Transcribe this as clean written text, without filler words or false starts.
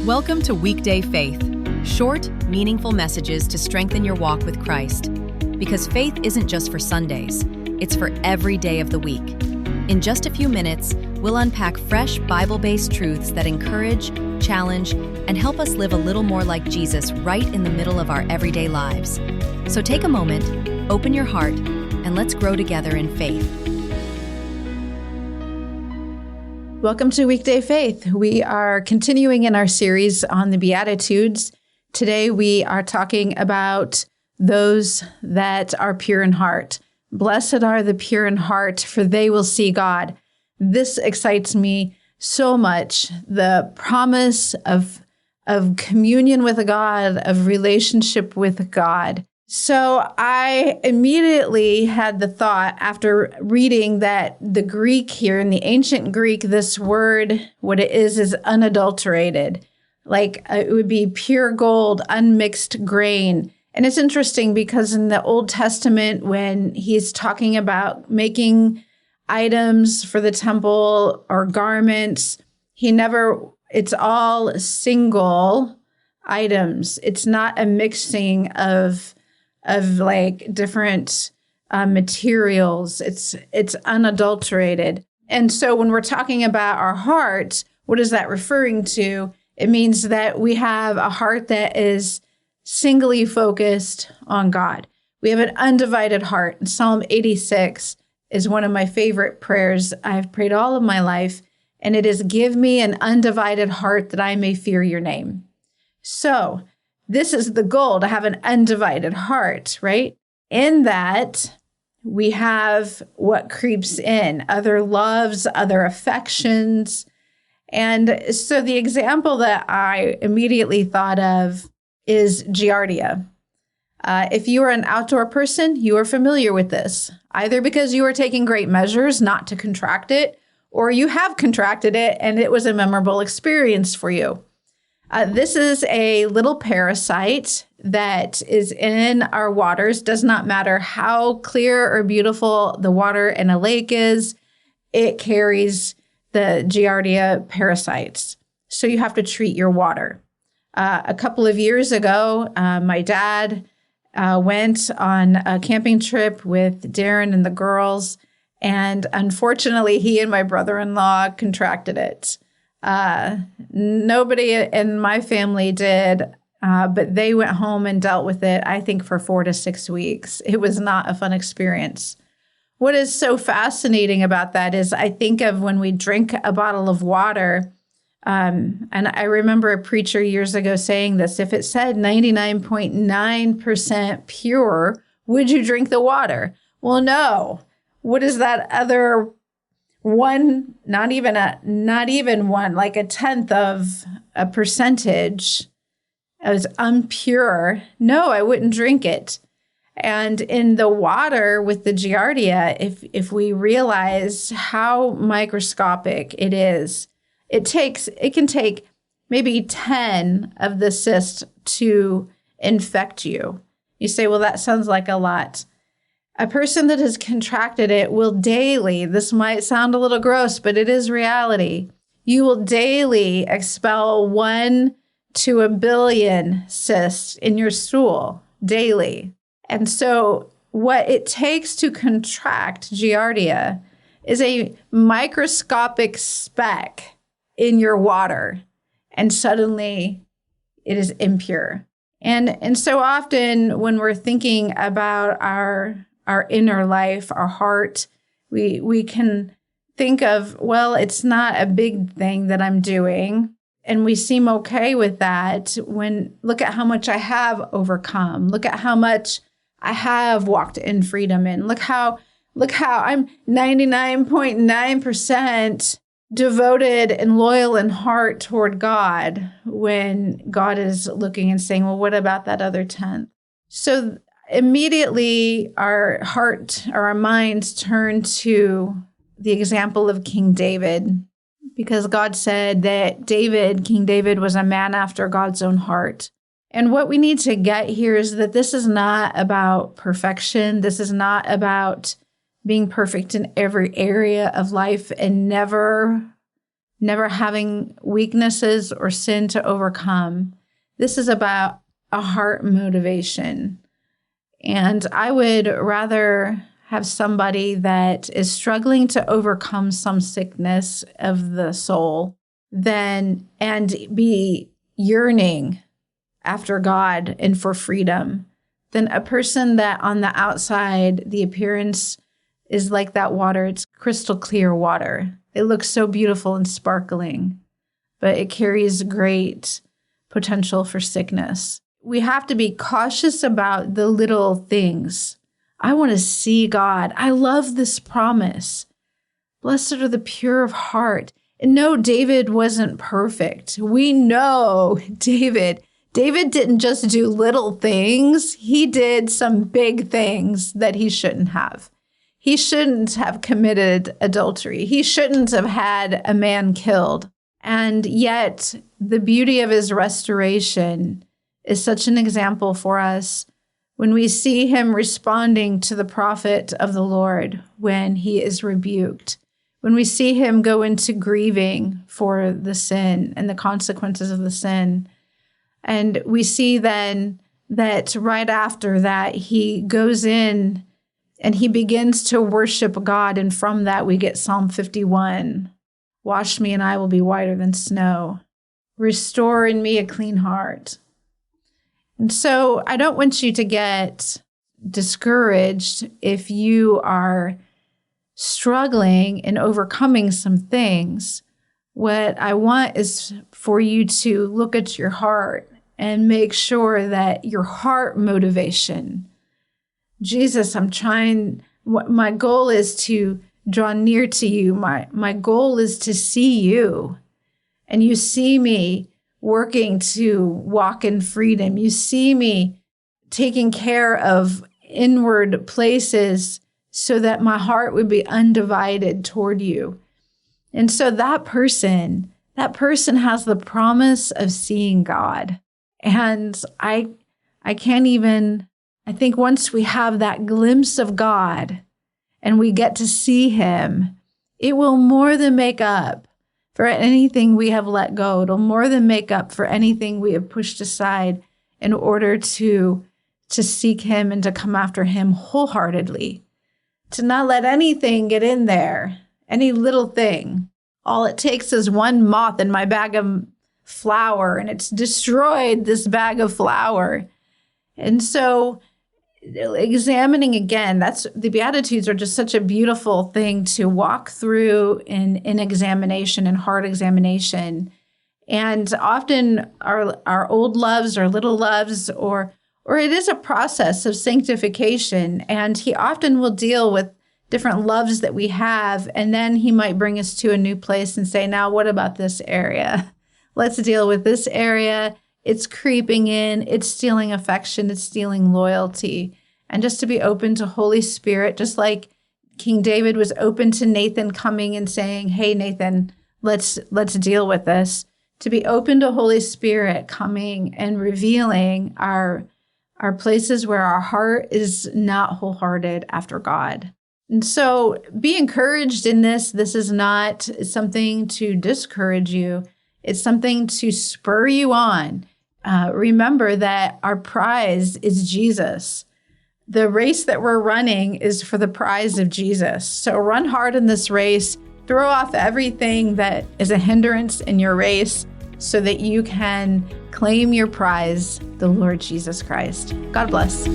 Welcome to Weekday Faith, short, meaningful messages to strengthen your walk with Christ. Because faith isn't just for Sundays, it's for every day of the week. In just a few minutes, we'll unpack fresh Bible-based truths that encourage, challenge, and help us live a little more like Jesus right in the middle of our everyday lives. So take a moment, open your heart, and let's grow together in faith. Welcome to Weekday Faith. We are continuing in our series on the Beatitudes. Today we are talking about those that are pure in heart. Blessed are the pure in heart, for they will see God. This excites me so much. The promise of communion with God, of relationship with God. So I immediately had the thought after reading that the Greek here, in the ancient Greek, this word, what it is unadulterated. Like it would be pure gold, unmixed grain. And it's interesting because in the Old Testament, when he's talking about making items for the temple or garments, it's all single items. It's not a mixing of like different materials. It's unadulterated. And so when we're talking about our heart, what is that referring to? It means that we have a heart that is singly focused on God. We have an undivided heart. And Psalm 86 is one of my favorite prayers I've prayed all of my life. And it is, give me an undivided heart that I may fear your name. So this is the goal, to have an undivided heart, right? In that, we have what creeps in, other loves, other affections. And so the example that I immediately thought of is giardia. If you are an outdoor person, you are familiar with this, either because you are taking great measures not to contract it, or you have contracted it and it was a memorable experience for you. This is a little parasite that is in our waters. Does not matter how clear or beautiful the water in a lake is, it carries the giardia parasites. So you have to treat your water. A couple of years ago, my dad went on a camping trip with Darren and the girls, and unfortunately, he and my brother-in-law contracted it. Nobody in my family did, but they went home and dealt with it, I think, for 4 to 6 weeks. It was not a fun experience. What is so fascinating about that is I think of when we drink a bottle of water, and I remember a preacher years ago saying this, if it said 99.9% pure, would you drink the water? Well, no. What is that other one, not even one, like a tenth of a percentage as impure? No, I wouldn't drink it. And in the water with the giardia, if we realize how microscopic it is, it can take maybe 10 of the cysts to infect you. You say, well, that sounds like a lot. A person that has contracted it will daily, this might sound a little gross, but it is reality. You will daily expel 1 to a billion cysts in your stool daily. And so what it takes to contract giardia is a microscopic speck in your water, and suddenly it is impure. And so often when we're thinking about our inner life, our heart, we can think of, well, it's not a big thing that I'm doing. And we seem okay with that when look at how much I have overcome. Look at how much I have walked in freedom in. Look how I'm 99.9% devoted and loyal in heart toward God, when God is looking and saying, well, what about that other 10th? So immediately our heart or our minds turn to the example of King David, because God said that King David was a man after God's own heart. And what we need to get here is that this is not about perfection. This is not about being perfect in every area of life and never never having weaknesses or sin to overcome. This is about a heart motivation. And I would rather have somebody that is struggling to overcome some sickness of the soul and be yearning after God and for freedom than a person that on the outside, the appearance is like that water. It's crystal clear water. It looks so beautiful and sparkling, but it carries great potential for sickness. We have to be cautious about the little things. I want to see God. I love this promise. Blessed are the pure of heart. And no, David wasn't perfect. We know David didn't just do little things. He did some big things that he shouldn't have. He shouldn't have committed adultery. He shouldn't have had a man killed. And yet, the beauty of his restoration is such an example for us when we see him responding to the prophet of the Lord when he is rebuked, when we see him go into grieving for the sin and the consequences of the sin. And we see then that right after that, he goes in and he begins to worship God. And from that, we get Psalm 51. Wash me and I will be whiter than snow. Restore in me a clean heart. And so I don't want you to get discouraged if you are struggling in overcoming some things. What I want is for you to look at your heart and make sure that your heart motivation, Jesus, my goal is to draw near to you. My goal is to see you. And you see me working to walk in freedom. You see me taking care of inward places so that my heart would be undivided toward you. And so that person has the promise of seeing God. And I think once we have that glimpse of God and we get to see him, it will more than make up for anything we have let go. It'll more than make up for anything we have pushed aside in order to seek him and to come after him wholeheartedly, to not let anything get in there, any little thing. All it takes is one moth in my bag of flour, and it's destroyed this bag of flour. And so examining again, the Beatitudes are just such a beautiful thing to walk through in examination and heart examination. And often our old loves or little loves, or it is a process of sanctification. And he often will deal with different loves that we have. And then he might bring us to a new place and say, now, what about this area? Let's deal with this area. It's creeping in, it's stealing affection, it's stealing loyalty. And just to be open to Holy Spirit, just like King David was open to Nathan coming and saying, hey, Nathan, let's deal with this. To be open to Holy Spirit coming and revealing our places where our heart is not wholehearted after God. And so be encouraged in this. This is not something to discourage you. It's something to spur you on. Remember that our prize is Jesus. The race that we're running is for the prize of Jesus. So run hard in this race. Throw off everything that is a hindrance in your race so that you can claim your prize, the Lord Jesus Christ. God bless.